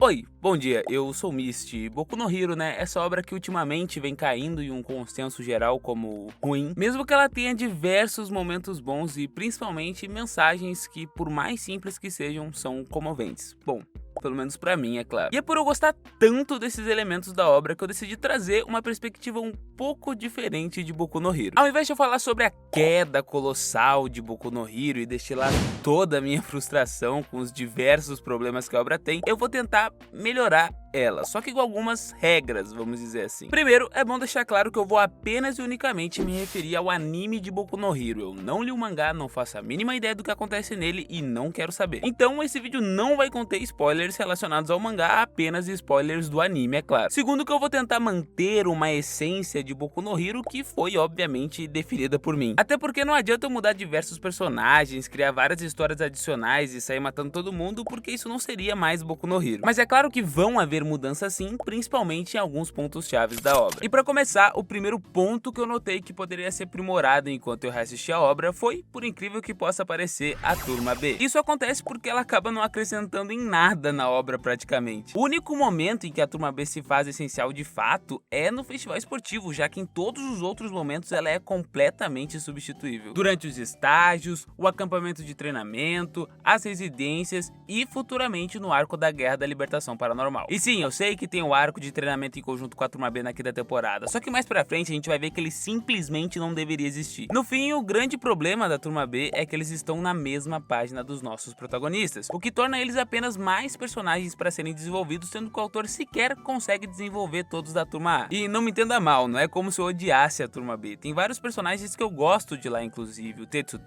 Oi, bom dia, eu sou Misty. Boku no Hero, né? Essa obra que ultimamente vem caindo em um consenso geral como ruim, mesmo que ela tenha diversos momentos bons e principalmente mensagens que, por mais simples que sejam, são comoventes. Bom, pelo menos pra mim, é claro. E é por eu gostar tanto desses elementos da obra que eu decidi trazer uma perspectiva um pouco diferente de Boku no Hero. Ao invés de eu falar sobre a queda colossal de Boku no Hero e destilar toda a minha frustração com os diversos problemas que a obra tem, eu vou tentar melhorar ela, só que com algumas regras, vamos dizer assim. Primeiro, é bom deixar claro que eu vou apenas e unicamente me referir ao anime de Boku no Hero. Eu não li o mangá, não faço a mínima ideia do que acontece nele e não quero saber. Então esse vídeo não vai conter spoilers relacionados ao mangá, apenas spoilers do anime, é claro. Segundo, que eu vou tentar manter uma essência de Boku no Hero que foi obviamente definida por mim. Até porque não adianta eu mudar diversos personagens, criar várias histórias adicionais e sair matando todo mundo, porque isso não seria mais Boku no Hero. Mas é claro que vão haver mudanças sim, principalmente em alguns pontos chaves da obra. E para começar, o primeiro ponto que eu notei que poderia ser aprimorado enquanto eu reassisti a obra foi, por incrível que possa parecer, a Turma B. Isso acontece porque ela acaba não acrescentando em nada na obra praticamente. O único momento em que a Turma B se faz essencial de fato é no festival esportivo, já que em todos os outros momentos ela é completamente substituível. Durante os estágios, o acampamento de treinamento, as residências e futuramente no arco da Guerra da Libertação Paranormal. E sim, eu sei que tem o arco de treinamento em conjunto com a Turma B na quinta temporada, só que mais pra frente a gente vai ver que ele simplesmente não deveria existir. No fim, o grande problema da Turma B é que eles estão na mesma página dos nossos protagonistas, o que torna eles apenas mais personagens para serem desenvolvidos, sendo que o autor sequer consegue desenvolver todos da Turma A. E não me entenda mal, não é como se eu odiasse a Turma B, tem vários personagens que eu gosto de lá, inclusive o Tetsu,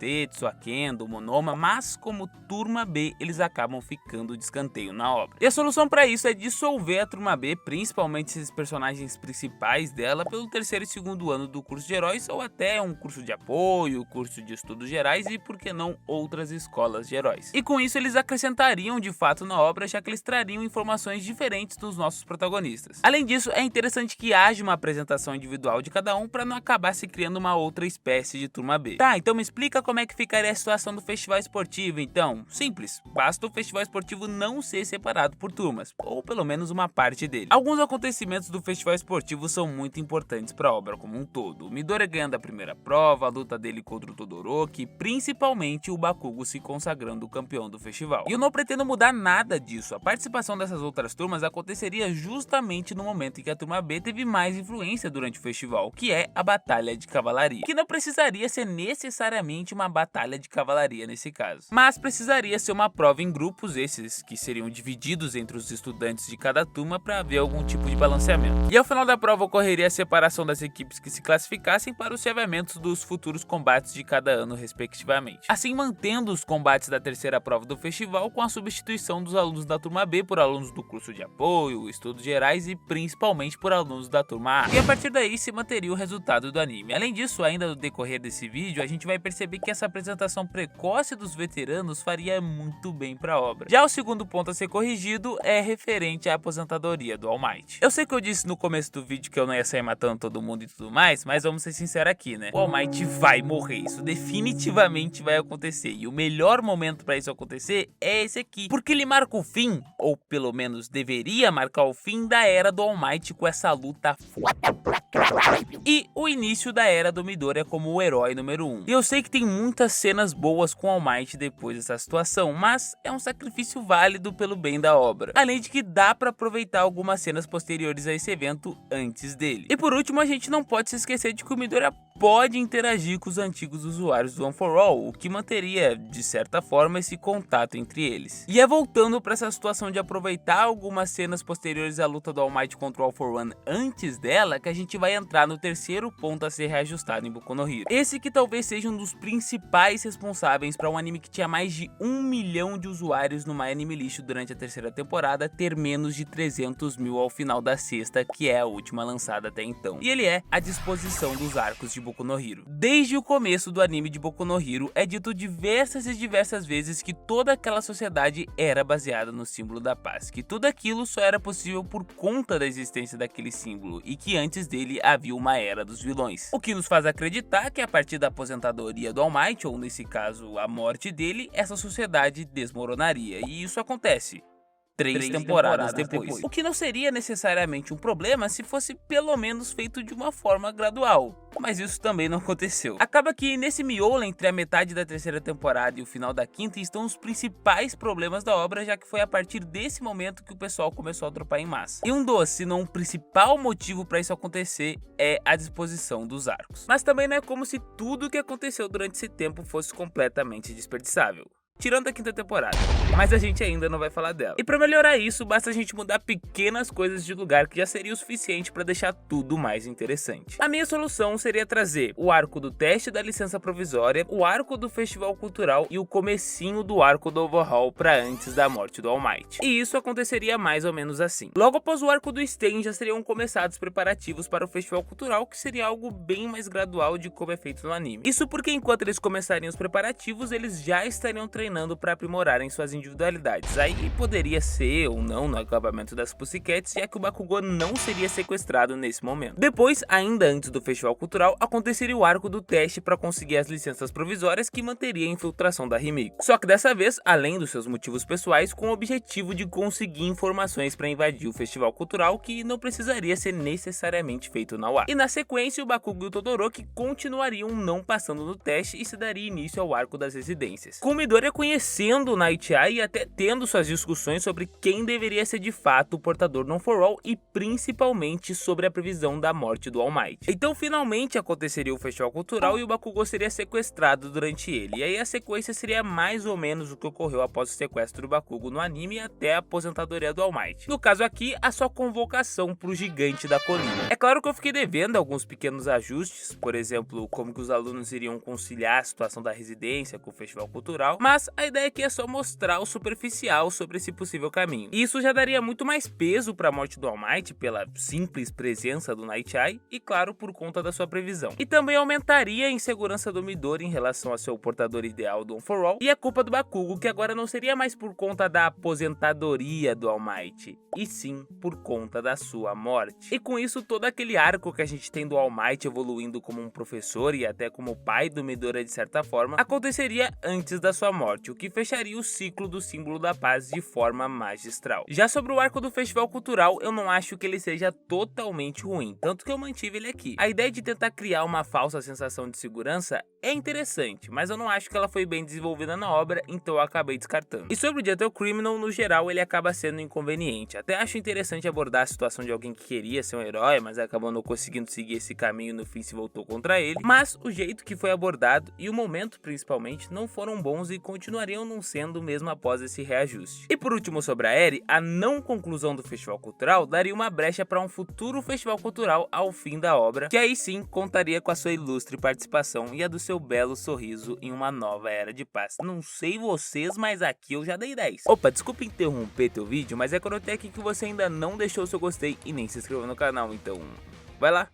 a Kendo, o Monoma, mas como Turma B eles acabam ficando de escanteio na obra. E a solução para isso é dissolver a Turma B, principalmente esses personagens principais dela, pelo terceiro e segundo ano do curso de heróis, ou até um curso de apoio, curso de estudos gerais e, por que não, outras escolas de heróis. E com isso eles acrescentariam de fato na obra, já que eles trariam informações diferentes dos nossos protagonistas. Além disso, é interessante que haja uma apresentação individual de cada um para não acabar se criando uma outra espécie de Turma B. Tá, então me explica como é que ficaria a situação do festival esportivo então. Simples, basta o festival esportivo não ser separado por turmas, ou pelo menos uma parte dele. Alguns acontecimentos do festival esportivo são muito importantes para a obra como um todo. O Midoriya ganhando a primeira prova, a luta dele contra o Todoroki, principalmente o Bakugo se consagrando campeão do festival. E eu não pretendo mudar nada disso, a participação dessas outras turmas aconteceria justamente no momento em que a Turma B teve mais influência durante o festival, que é a Batalha de Cavalaria, que não precisaria ser necessariamente uma batalha de cavalaria nesse caso, mas precisaria ser uma prova em grupos, esses que seriam divididos entre os estudantes de cada turma para haver algum tipo de balanceamento. E ao final da prova ocorreria a separação das equipes que se classificassem para os chaveamentos dos futuros combates de cada ano respectivamente, assim mantendo os combates da terceira prova do festival com a substituição dos alunos da Turma B por alunos do curso de apoio, estudos gerais e principalmente por alunos da Turma A. E a partir daí se manteria o resultado do anime. Além disso, ainda no decorrer desse vídeo, a gente vai perceber que essa apresentação precoce dos veteranos faria muito bem para a obra. Já o segundo ponto a ser corrigido é referente à aposentadoria do All Might. Eu sei que eu disse no começo do vídeo que eu não ia sair matando todo mundo e tudo mais, mas vamos ser sinceros aqui, né? O All Might vai morrer, isso definitivamente vai acontecer, e o melhor momento para isso acontecer é esse aqui, porque ele marca o fim, ou pelo menos deveria marcar o fim da era do All Might com essa luta foda. E o início da era do Midoriya como o herói número 1. E eu sei que tem muitas cenas boas com All Might depois dessa situação, mas é um sacrifício válido pelo bem da obra. Além de que dá pra aproveitar algumas cenas posteriores a esse evento antes dele. E por último, a gente não pode se esquecer de que o Midoriya pode interagir com os antigos usuários do One for All, o que manteria, de certa forma, esse contato entre eles. E é voltando para essa situação de aproveitar algumas cenas posteriores à luta do All Might contra o All for One antes dela, que a gente vai entrar no terceiro ponto a ser reajustado em Boku no Hero. Esse que talvez seja um dos principais responsáveis para um anime que tinha mais de 1 milhão de usuários no My Anime List durante a terceira temporada ter menos de 300 mil ao final da sexta, que é a última lançada até então. E ele é a disposição dos arcos de Boku no Hero. Desde o começo do anime de Boku no Hero, é dito diversas vezes que toda aquela sociedade era baseada no símbolo da paz, que tudo aquilo só era possível por conta da existência daquele símbolo, e que antes dele havia uma era dos vilões. O que nos faz acreditar que a partir da aposentadoria do All Might, ou nesse caso a morte dele, essa sociedade desmoronaria, e isso acontece. 3 temporadas depois. O que não seria necessariamente um problema se fosse pelo menos feito de uma forma gradual. Mas isso também não aconteceu. Acaba que nesse miolo entre a metade da terceira temporada e o final da quinta estão os principais problemas da obra, já que foi a partir desse momento que o pessoal começou a dropar em massa. E um dos, se não o principal motivo para isso acontecer é a disposição dos arcos. Mas também não é como se tudo o que aconteceu durante esse tempo fosse completamente desperdiçável. Tirando a quinta temporada, mas a gente ainda não vai falar dela. E pra melhorar isso, basta a gente mudar pequenas coisas de lugar que já seria o suficiente pra deixar tudo mais interessante. A minha solução seria trazer o arco do teste da licença provisória, o arco do festival cultural e o comecinho do arco do overhaul pra antes da morte do All Might. E isso aconteceria mais ou menos assim. Logo após o arco do Stain já seriam começados os preparativos para o festival cultural, que seria algo bem mais gradual de como é feito no anime. Isso porque enquanto eles começariam os preparativos, eles já estariam treinando para aprimorarem suas individualidades. Aí poderia ser ou não no acabamento das Pussycats, já que o Bakugou não seria sequestrado nesse momento. Depois, ainda antes do festival cultural, aconteceria o arco do teste para conseguir as licenças provisórias que manteria a infiltração da Himiko. Só que dessa vez, além dos seus motivos pessoais, com o objetivo de conseguir informações para invadir o festival cultural, que não precisaria ser necessariamente feito na UA. E na sequência, o Bakugou e o Todoroki continuariam não passando no teste e se daria início ao arco das residências, com Midoriya conhecendo o Night Eye e até tendo suas discussões sobre quem deveria ser de fato o portador do One for All e principalmente sobre a previsão da morte do All Might. Então finalmente aconteceria o festival cultural e o Bakugou seria sequestrado durante ele, e aí a sequência seria mais ou menos o que ocorreu após o sequestro do Bakugou no anime até a aposentadoria do All Might. No caso aqui, a sua convocação para o gigante da colina. É claro que eu fiquei devendo alguns pequenos ajustes, por exemplo, como que os alunos iriam conciliar a situação da residência com o festival cultural, mas a ideia aqui é só mostrar o superficial sobre esse possível caminho. E isso já daria muito mais peso para a morte do All Might pela simples presença do Night Eye e claro por conta da sua previsão. E também aumentaria a insegurança do Midori em relação ao seu portador ideal do One for All e a culpa do Bakugou, que agora não seria mais por conta da aposentadoria do All Might, e sim por conta da sua morte. E com isso todo aquele arco que a gente tem do All Might evoluindo como um professor e até como pai do Midori de certa forma, aconteceria antes da sua morte, o que fecharia o ciclo do símbolo da paz de forma magistral. Já sobre o arco do festival cultural, eu não acho que ele seja totalmente ruim, tanto que eu mantive ele aqui. A ideia de tentar criar uma falsa sensação de segurança é interessante, mas eu não acho que ela foi bem desenvolvida na obra, então eu acabei descartando. E sobre o Gentle Criminal, no geral, ele acaba sendo inconveniente. Até acho interessante abordar a situação de alguém que queria ser um herói, mas acabou não conseguindo seguir esse caminho e no fim se voltou contra ele. Mas o jeito que foi abordado e o momento principalmente não foram bons e continuariam não sendo mesmo após esse reajuste. E por último sobre a Eri, a não conclusão do festival cultural daria uma brecha para um futuro festival cultural ao fim da obra, que aí sim contaria com a sua ilustre participação e a do seu belo sorriso em uma nova era de paz. Não sei vocês, mas aqui eu já dei 10. Opa, desculpa interromper teu vídeo, mas é que eu notei aqui que você ainda não deixou o seu gostei e nem se inscreveu no canal, então vai lá.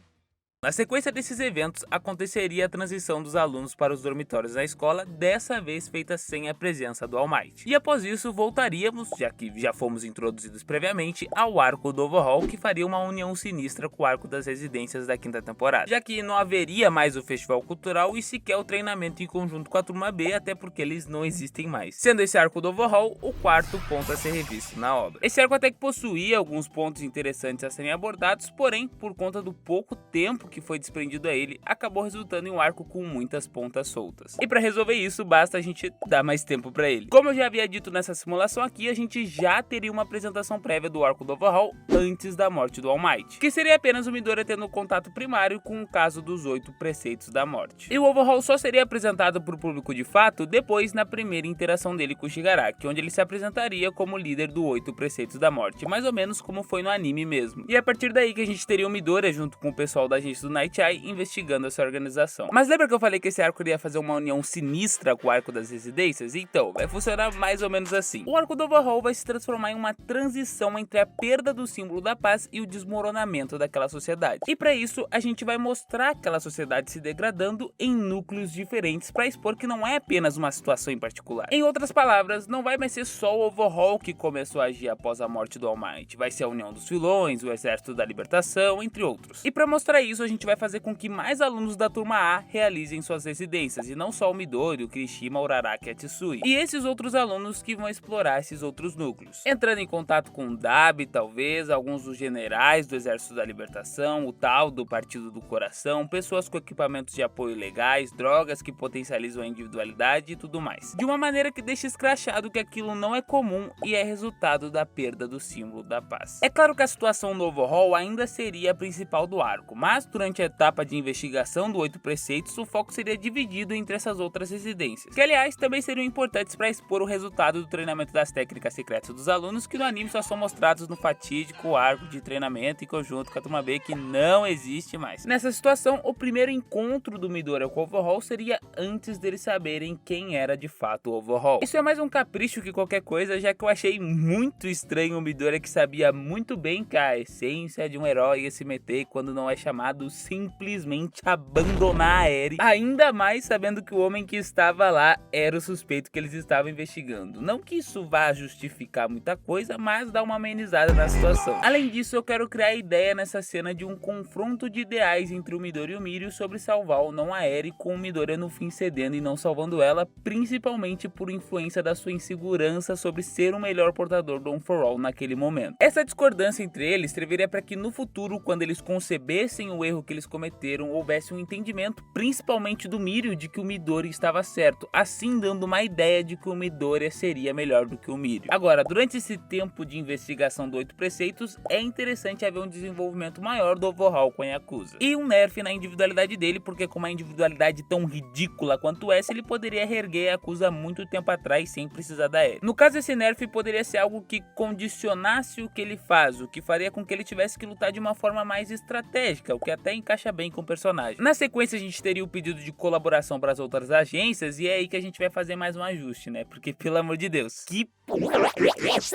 Na sequência desses eventos, aconteceria a transição dos alunos para os dormitórios da escola, dessa vez feita sem a presença do All Might. E após isso, voltaríamos, já que já fomos introduzidos previamente, ao arco do Overhaul, que faria uma união sinistra com o arco das residências da quinta temporada, já que não haveria mais o festival cultural e sequer o treinamento em conjunto com a turma B, até porque eles não existem mais. Sendo esse arco do Overhaul o quarto ponto a ser revisto na obra. Esse arco até que possuía alguns pontos interessantes a serem abordados, porém, por conta do pouco tempo que foi desprendido a ele, acabou resultando em um arco com muitas pontas soltas. E para resolver isso, basta a gente dar mais tempo para ele. Como eu já havia dito nessa simulação aqui, a gente já teria uma apresentação prévia do arco do Overhaul antes da morte do All Might, que seria apenas o Midoriya tendo contato primário com o caso dos 8 preceitos da morte. E o Overhaul só seria apresentado para o público de fato depois na primeira interação dele com o Shigaraki, onde ele se apresentaria como líder do 8 preceitos da morte, mais ou menos como foi no anime mesmo. E é a partir daí que a gente teria o Midoriya junto com o pessoal da agência do Night Eye investigando essa organização. Mas lembra que eu falei que esse arco iria fazer uma união sinistra com o arco das residências? Então, vai funcionar mais ou menos assim. O arco do Overhaul vai se transformar em uma transição entre a perda do símbolo da paz e o desmoronamento daquela sociedade. E para isso, a gente vai mostrar aquela sociedade se degradando em núcleos diferentes para expor que não é apenas uma situação em particular. Em outras palavras, não vai mais ser só o Overhaul que começou a agir após a morte do All Might. Vai ser a união dos vilões, o exército da libertação, entre outros. E para mostrar isso, a gente vai fazer com que mais alunos da turma A realizem suas residências, e não só o Midori, o Kirishima, o Uraraki e a Tsui. E esses outros alunos que vão explorar esses outros núcleos, entrando em contato com o Dabi, talvez, alguns dos generais do Exército da Libertação, o tal do Partido do Coração, pessoas com equipamentos de apoio legais, drogas que potencializam a individualidade e tudo mais. De uma maneira que deixa escrachado que aquilo não é comum e é resultado da perda do símbolo da paz. É claro que a situação no overhaul ainda seria a principal do arco, mas durante a etapa de investigação do 8 preceitos, o foco seria dividido entre essas outras residências, que aliás também seriam importantes para expor o resultado do treinamento das técnicas secretas dos alunos, que no anime só são mostrados no fatídico arco de treinamento em conjunto com a turma B, que não existe mais. Nessa situação, o primeiro encontro do Midori com o overhaul seria antes deles saberem quem era de fato o overhaul. Isso é mais um capricho que qualquer coisa, já que eu achei muito estranho o Midori, que sabia muito bem que a essência de um herói ia se meter quando não é chamado, simplesmente abandonar a Eri, ainda mais sabendo que o homem que estava lá era o suspeito que eles estavam investigando. Não que isso vá justificar muita coisa, mas dá uma amenizada na situação. Além disso, eu quero criar a ideia nessa cena de um confronto de ideais entre o Midori e o Mirio sobre salvar ou não a Eri, com o Midori no fim cedendo e não salvando ela, principalmente por influência da sua insegurança sobre ser o melhor portador do One for All naquele momento. Essa discordância entre eles serviria para que no futuro, quando eles concebessem o erro que eles cometeram, houvesse um entendimento, principalmente do Mirio, de que o Midori estava certo, assim dando uma ideia de que o Midori seria melhor do que o Mirio. Agora, durante esse tempo de investigação do 8 preceitos, é interessante haver um desenvolvimento maior do overhaul com a Yakuza, e um nerf na individualidade dele, porque com uma individualidade tão ridícula quanto essa, ele poderia reerguer a Yakuza há muito tempo atrás sem precisar da Eri. No caso, esse nerf poderia ser algo que condicionasse o que ele faz, o que faria com que ele tivesse que lutar de uma forma mais estratégica, o que até encaixa bem com o personagem. Na sequência, a gente teria o pedido de colaboração para as outras agências, e é aí que a gente vai fazer mais um ajuste, né? Porque, pelo amor de Deus, que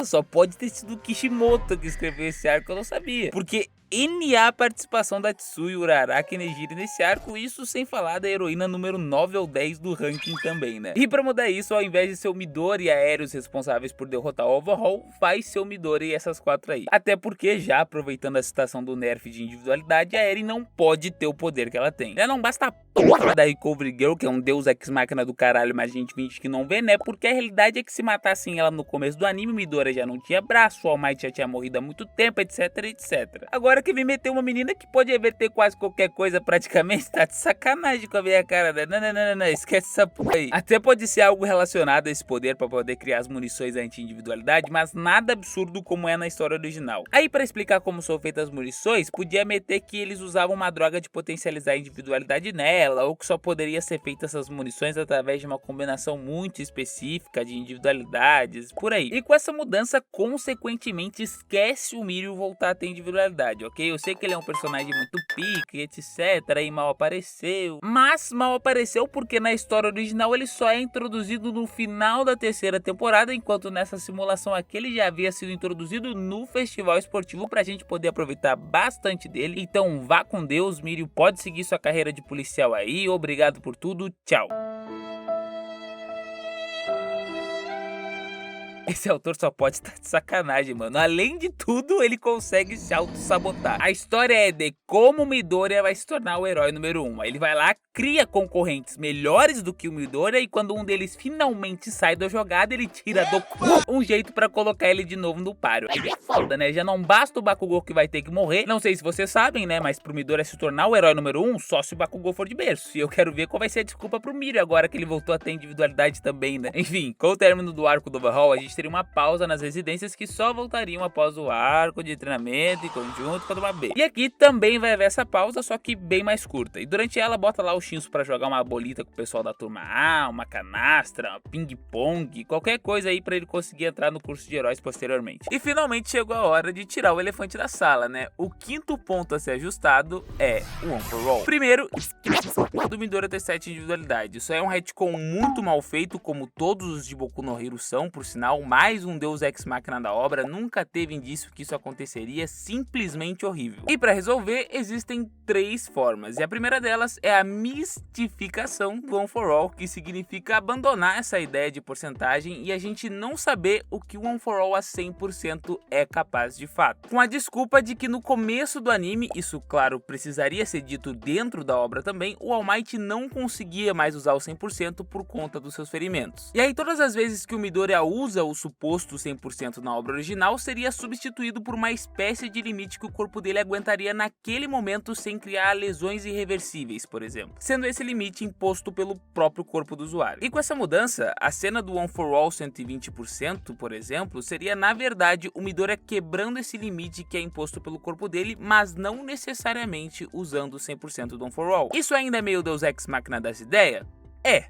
só pode ter sido o Kishimoto que escreveu esse arco, eu não sabia. Porque NA participação da Tsui, Uraraki e Nejire nesse arco, isso sem falar da heroína número 9 ou 10 do ranking também, né? E pra mudar isso, ao invés de ser o Midori e a Eri os responsáveis por derrotar o overhaul, vai ser o Midori e essas 4 aí. Até porque, já aproveitando a citação do nerf de individualidade, a Eri não pode ter o poder que ela tem. Já não basta a porra da Recovery Girl, que é um deus ex-máquina do caralho, mas a gente finge que não vê, né? Porque a realidade é que se matassem ela no começo do anime, Midori já não tinha braço, o All Might já tinha morrido há muito tempo, etc, etc. Agora que vem meter uma menina que pode reverter quase qualquer coisa praticamente, tá de sacanagem com a minha cara, né? Não, esquece essa porra aí. Até pode ser algo relacionado a esse poder pra poder criar as munições anti-individualidade, mas nada absurdo como é na história original. Aí, pra explicar como são feitas as munições, podia meter que eles usavam uma droga de potencializar a individualidade nela, ou que só poderia ser feita essas munições através de uma combinação muito específica de individualidades, por aí. E com essa mudança, consequentemente, esquece o Mirio voltar a ter individualidade, ok? Eu sei que ele é um personagem muito pique, etc, e mal apareceu, mas mal apareceu porque na história original ele só é introduzido no final da terceira temporada, enquanto nessa simulação aqui ele já havia sido introduzido no festival esportivo pra gente poder aproveitar bastante dele. Então vá com Deus, Mirio, pode seguir sua carreira de policial aí, obrigado por tudo, tchau. Esse autor só pode estar de sacanagem, mano. Além de tudo, ele consegue se auto-sabotar. A história é de como o Midoriya vai se tornar o herói número 1. Ele vai lá, cria concorrentes melhores do que o Midoriya, e quando um deles finalmente sai da jogada, ele tira do cu um jeito pra colocar ele de novo no páreo. Aí é foda, né? Já não basta o Bakugou que vai ter que morrer. Não sei se vocês sabem, né? Mas pro Midoriya se tornar o herói número 1, só se o Bakugou for de berço. E eu quero ver qual vai ser a desculpa pro Mirio agora que ele voltou a ter individualidade também, né? Enfim, com o término do arco do overhaul, a gente teria uma pausa nas residências que só voltariam após o arco de treinamento em conjunto com a turma B. E aqui também vai haver essa pausa, só que bem mais curta. E durante ela, bota lá o Shinsu pra jogar uma bolita com o pessoal da turma A, uma canastra, uma ping-pong, qualquer coisa aí pra ele conseguir entrar no curso de heróis posteriormente. E finalmente chegou a hora de tirar o elefante da sala, né? O quinto ponto a ser ajustado é o One for All. Primeiro, do Midoriya ter 7 individualidades. Isso é um retcon muito mal feito, como todos os de Boku no Hero são, por sinal, mais um Deus Ex Machina da obra, nunca teve indício que isso aconteceria, simplesmente horrível. E para resolver, existem 3 formas, e a primeira delas é a mistificação do One for All, que significa abandonar essa ideia de porcentagem e a gente não saber o que o One for All a 100% é capaz de fato. Com a desculpa de que no começo do anime, isso claro precisaria ser dito dentro da obra também, o All Might não conseguia mais usar o 100% por conta dos seus ferimentos. E aí todas as vezes que o Midoriya usa o suposto 100% na obra original, seria substituído por uma espécie de limite que o corpo dele aguentaria naquele momento sem criar lesões irreversíveis, por exemplo, sendo esse limite imposto pelo próprio corpo do usuário. E com essa mudança, a cena do One for All 120%, por exemplo, seria na verdade o Midoriya quebrando esse limite que é imposto pelo corpo dele, mas não necessariamente usando 100% do One for All. Isso ainda é meio Deus Ex Machina das ideias? É.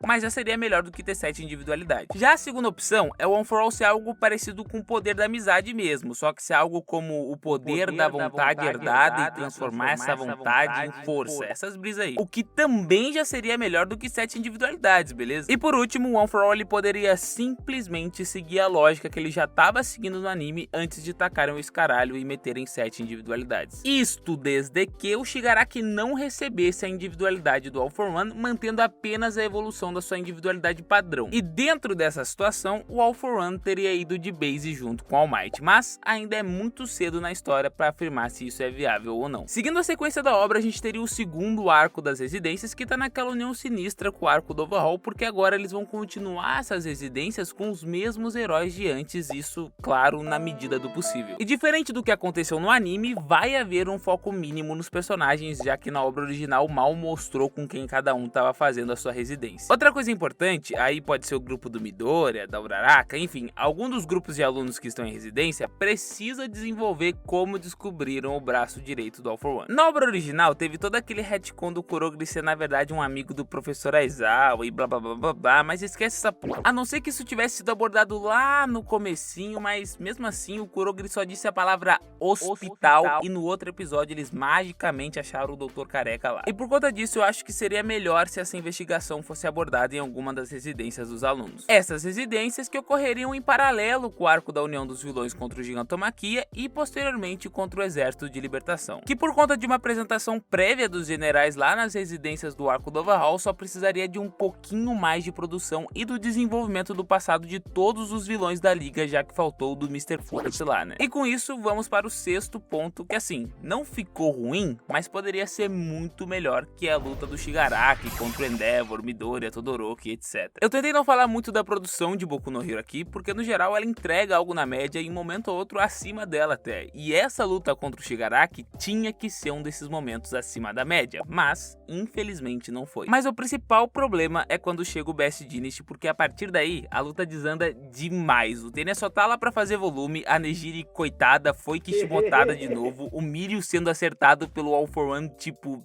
Mas já seria melhor do que ter 7 individualidades. Já a segunda opção é o One for All ser algo parecido com o poder da amizade mesmo, só que ser algo como o poder da vontade herdada e transformar essa vontade em força, essas brisas aí. O que também já seria melhor do que 7 individualidades, beleza? E por último, o One for All ele poderia simplesmente seguir a lógica que ele já estava seguindo no anime antes de tacarem o escaralho e meterem 7 individualidades. Isto desde que o Shigaraki não recebesse a individualidade do All for One, mantendo apenas a evolução da sua individualidade padrão. E dentro dessa situação, o All for One teria ido de base junto com All Might, mas ainda é muito cedo na história para afirmar se isso é viável ou não. Seguindo a sequência da obra, a gente teria o segundo arco das residências, que tá naquela união sinistra com o arco do Overhaul, porque agora eles vão continuar essas residências com os mesmos heróis de antes, isso, claro, na medida do possível. E diferente do que aconteceu no anime, vai haver um foco mínimo nos personagens, já que na obra original mal mostrou com quem cada um estava fazendo a sua residência. Outra coisa importante, aí pode ser o grupo do Midoriya, da Uraraka, enfim, algum dos grupos de alunos que estão em residência precisa desenvolver como descobriram o braço direito do All for One. Na obra original, teve todo aquele retcon do Kurogiri ser na verdade um amigo do professor Aizawa e blá blá blá blá blá, mas esquece essa porra. A não ser que isso tivesse sido abordado lá no comecinho, mas mesmo assim o Kurogiri só disse a palavra hospital e no outro episódio eles magicamente acharam o Dr. Careca lá. E por conta disso eu acho que seria melhor se essa investigação fosse abordada em alguma das residências dos alunos. Essas residências que ocorreriam em paralelo com o arco da união dos vilões contra o Gigantomachia e posteriormente contra o Exército de Libertação, que por conta de uma apresentação prévia dos generais lá nas residências do arco do Overhaul só precisaria de um pouquinho mais de produção e do desenvolvimento do passado de todos os vilões da liga, já que faltou o do Mr. Force lá, né? E com isso vamos para o sexto ponto, que assim, não ficou ruim, mas poderia ser muito melhor, que é a luta do Shigaraki contra o Endeavor, Midoriya, Todoroki, etc. Eu tentei não falar muito da produção de Boku no Hero aqui, porque no geral ela entrega algo na média e em um momento ou outro acima dela até. E essa luta contra o Shigaraki tinha que ser um desses momentos acima da média, mas infelizmente não foi. Mas o principal problema é quando chega o Best Dynasty, porque a partir daí a luta desanda demais. O Tenya só tá lá pra fazer volume, a Nejiri, coitada, foi kishimotada de novo, o Mirio sendo acertado pelo All for One, tipo...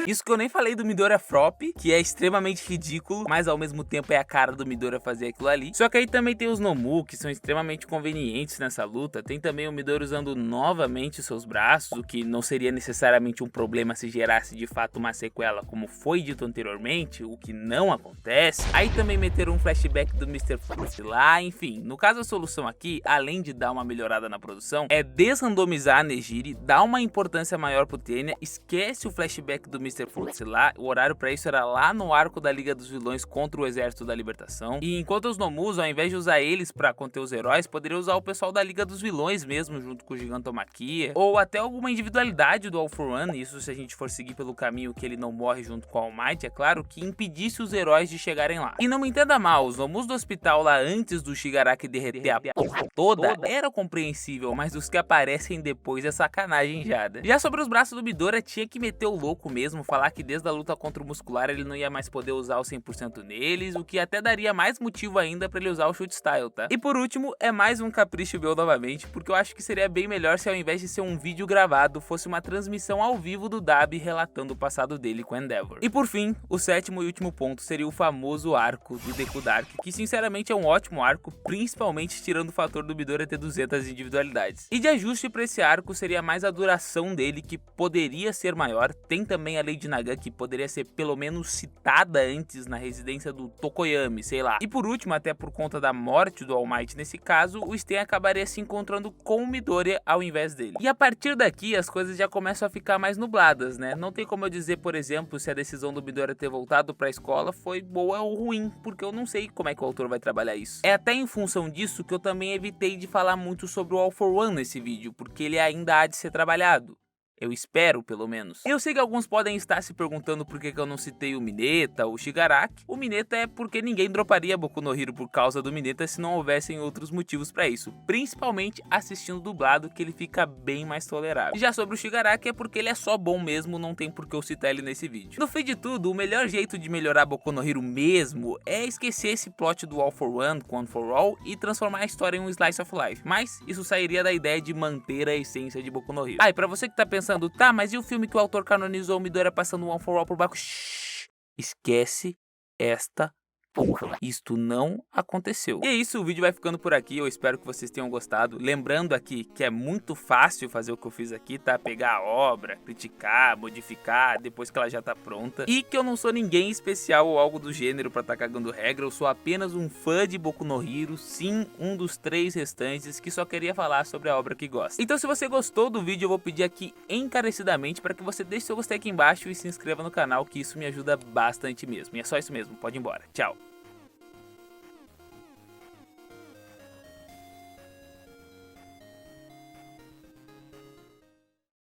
Isso que eu nem falei do Midoriya Frop, que é extremamente ridículo, mas ao mesmo tempo é a cara do Midoriya fazer aquilo ali. Só que aí também tem os Nomu, que são extremamente convenientes nessa luta. Tem também o Midoriya usando novamente seus braços, o que não seria necessariamente um problema se gerasse de fato uma sequela, como foi dito anteriormente, o que não acontece. Aí também meteram um flashback do Mr. Force lá, enfim. No caso, a solução aqui, além de dar uma melhorada na produção, é desrandomizar a Nejiri, dar uma importância maior pro Tenya, esquece o flashback do Mr. Force lá, o horário pra isso era lá no arco da Liga dos Vilões contra o Exército da Libertação, e enquanto os Nomus, ao invés de usar eles pra conter os heróis, poderia usar o pessoal da Liga dos Vilões mesmo, junto com o Gigantomachia, ou até alguma individualidade do All for One, isso se a gente for seguir pelo caminho que ele não morre junto com o All Might, é claro, que impedisse os heróis de chegarem lá. E não me entenda mal, os Nomus do hospital lá antes do Shigaraki derreter a porra toda, era compreensível, mas os que aparecem depois é sacanagem já, né? Já sobre os braços do Midoriya, tinha que meter o louco mesmo, falar que desde a luta contra o muscular ele não ia mais poder usar o 100% neles, o que até daria mais motivo ainda pra ele usar o shoot style, tá? E por último, é mais um capricho meu novamente, porque eu acho que seria bem melhor se ao invés de ser um vídeo gravado, fosse uma transmissão ao vivo do Dabi relatando o passado dele com Endeavor. E por fim, o sétimo e último ponto seria o famoso arco do Deku Dark, que sinceramente é um ótimo arco, principalmente tirando o fator do Midoriya ter 200 individualidades. E de ajuste pra esse arco seria mais a duração dele, que poderia ser maior, tem tem também a Lady Nagan, que poderia ser pelo menos citada antes na residência do Tokoyami, sei lá. E por último, até por conta da morte do All Might nesse caso, o Stan acabaria se encontrando com o Midoriya ao invés dele. E a partir daqui as coisas já começam a ficar mais nubladas, né? Não tem como eu dizer, por exemplo, se a decisão do Midoriya ter voltado pra escola foi boa ou ruim, porque eu não sei como é que o autor vai trabalhar isso. É até em função disso que eu também evitei de falar muito sobre o All for One nesse vídeo, porque ele ainda há de ser trabalhado. Eu espero, pelo menos. Eu sei que alguns podem estar se perguntando por que eu não citei o Mineta ou o Shigaraki. O Mineta é porque ninguém droparia Boku no Hero por causa do Mineta se não houvessem outros motivos pra isso. Principalmente assistindo dublado, que ele fica bem mais tolerável. Já sobre o Shigaraki é porque ele é só bom mesmo, não tem por que eu citar ele nesse vídeo. No fim de tudo, o melhor jeito de melhorar Boku no Hero mesmo é esquecer esse plot do All for One, One for All e transformar a história em um Slice of Life. Mas isso sairia da ideia de manter a essência de Boku no Hero. E pra você que tá pensando, tá, mas e o filme que o autor canonizou o Midoriya passando One for All por baixo? Shhh, esquece esta porra. Isto não aconteceu. E é isso, o vídeo vai ficando por aqui, eu espero que vocês tenham gostado. Lembrando aqui que é muito fácil fazer o que eu fiz aqui, tá? Pegar a obra, criticar, modificar, depois que ela já tá pronta. E que eu não sou ninguém especial ou algo do gênero pra tá cagando regra, eu sou apenas um fã de Boku no Hero, sim, um dos 3 restantes que só queria falar sobre a obra que gosta. Então se você gostou do vídeo, eu vou pedir aqui encarecidamente para que você deixe seu gostei aqui embaixo e se inscreva no canal, que isso me ajuda bastante mesmo. E é só isso mesmo, pode ir embora. Tchau!